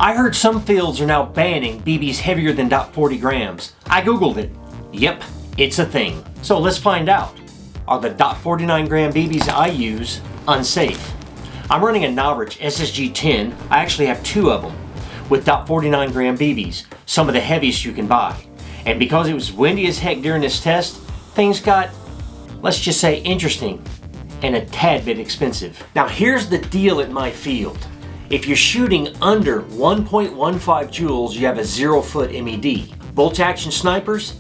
I heard some fields are now banning BBs heavier than .40 grams. I googled it. Yep, it's a thing. So let's find out. Are the .49 gram BBs I use unsafe? I'm running a Novritsch SSG-10. I actually have two of them with .49 gram BBs, some of the heaviest you can buy. And because it was windy as heck during this test, things got, let's just say, interesting and a tad bit expensive. Now here's the deal at my field. If you're shooting under 1.15 joules, you have a 0-foot MED. Bolt action snipers,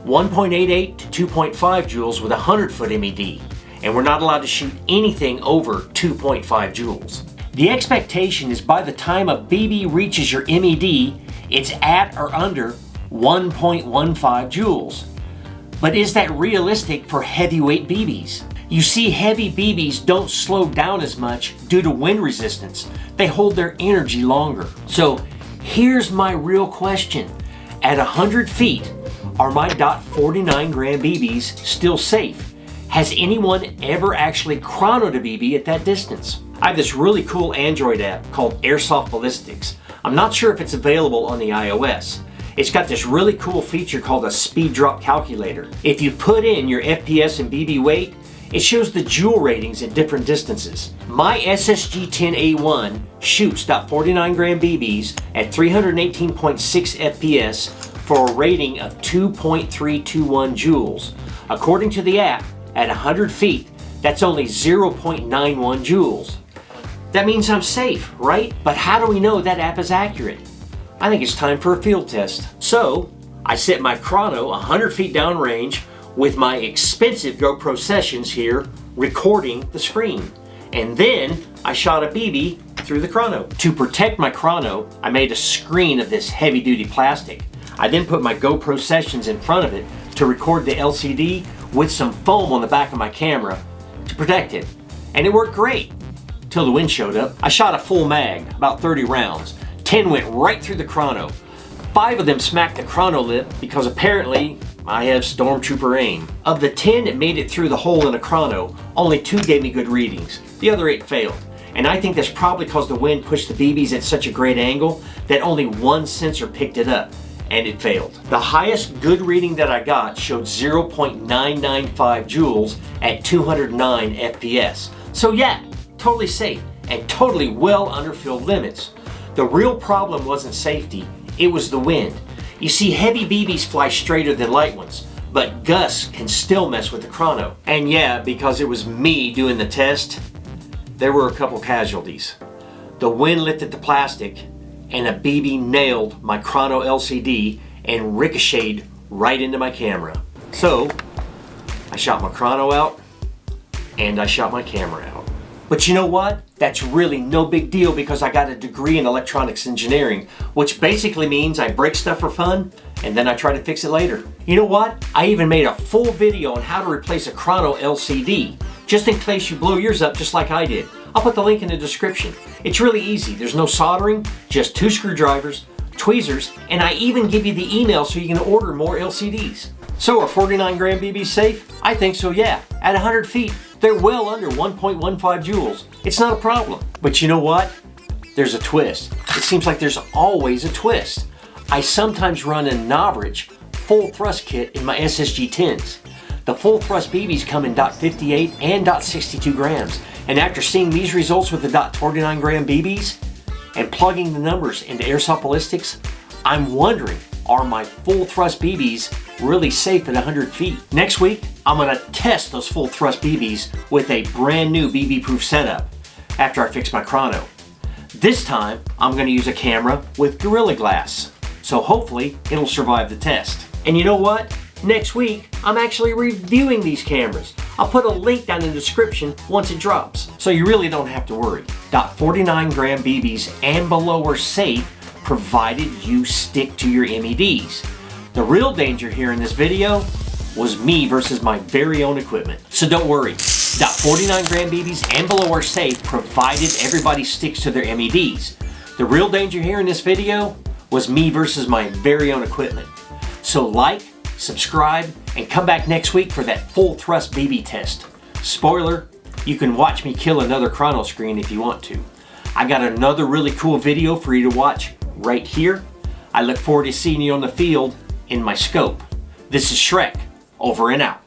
1.88 to 2.5 joules with a 100-foot MED. And we're not allowed to shoot anything over 2.5 joules. The expectation is by the time a BB reaches your MED, it's at or under 1.15 joules. But is that realistic for heavyweight BBs? You see, heavy BBs don't slow down as much due to wind resistance. They hold their energy longer. So here's my real question. At 100 feet, are my .49 gram BBs still safe? Has anyone ever actually chronoed a BB at that distance? I have this really cool Android app called Airsoft Ballistics. I'm not sure if it's available on the iOS. It's got this really cool feature called a speed drop calculator. If you put in your FPS and BB weight, it shows the joule ratings at different distances. My SSG-10A1 shoots .49 gram BBs at 318.6 FPS for a rating of 2.321 joules. According to the app, at 100 feet, that's only 0.91 joules. That means I'm safe, right? But how do we know that app is accurate? I think it's time for a field test. So, I set my chrono 100 feet downrange with my expensive GoPro Sessions here recording the screen. And then I shot a BB through the chrono. To protect my chrono, I made a screen of this heavy duty plastic. I then put my GoPro Sessions in front of it to record the LCD with some foam on the back of my camera to protect it. And it worked great, till the wind showed up. I shot a full mag, about 30 rounds. 10 went right through the chrono. 5 of them smacked the chrono lip because apparently I have stormtrooper aim. Of the 10 that made it through the hole in a chrono, only 2 gave me good readings. The other 8 failed. And I think that's probably because the wind pushed the BBs at such a great angle that only one sensor picked it up, and it failed. The highest good reading that I got showed 0.995 joules at 209 FPS. So yeah, totally safe and totally well under field limits. The real problem wasn't safety, it was the wind. You see, heavy BBs fly straighter than light ones, but gusts can still mess with the chrono. And yeah, because it was me doing the test, there were a couple casualties. The wind lifted the plastic, and a BB nailed my chrono LCD and ricocheted right into my camera. So, I shot my chrono out, and I shot my camera out. But you know what? That's really no big deal because I got a degree in electronics engineering, which basically means I break stuff for fun and then I try to fix it later. You know what? I even made a full video on how to replace a chrono LCD, just in case you blow yours up just like I did. I'll put the link in the description. It's really easy. There's no soldering, just 2 screwdrivers, tweezers, and I even give you the email so you can order more LCDs. So are 49 gram BBs safe? I think so, yeah. At 100 feet, they're well under 1.15 joules. It's not a problem. But you know what? There's a twist. It seems like there's always a twist. I sometimes run a Novritsch Full Thrust kit in my SSG-10s. The Full Thrust BBs come in .58 and .62 grams. And after seeing these results with the .49 gram BBs and plugging the numbers into Airsoft Ballistics, I'm wondering, are my Full Thrust BBs really safe at 100 feet? Next week, I'm gonna test those Full Thrust BBs with a brand new BB-proof setup after I fix my chrono. This time, I'm gonna use a camera with Gorilla Glass, so hopefully it'll survive the test. And you know what? Next week, I'm actually reviewing these cameras. I'll put a link down in the description once it drops, so you really don't have to worry. .49 gram BBs and below are safe provided you stick to your MEDs. The real danger here in this video was me versus my very own equipment. So don't worry, .49 gram BBs and below are safe provided everybody sticks to their MEDs. The real danger here in this video was me versus my very own equipment. So like, subscribe, and come back next week for that Full Thrust BB test. Spoiler, you can watch me kill another chrono screen if you want to. I got another really cool video for you to watch right here. I look forward to seeing you on the field in my scope. This is Shreq, over and out.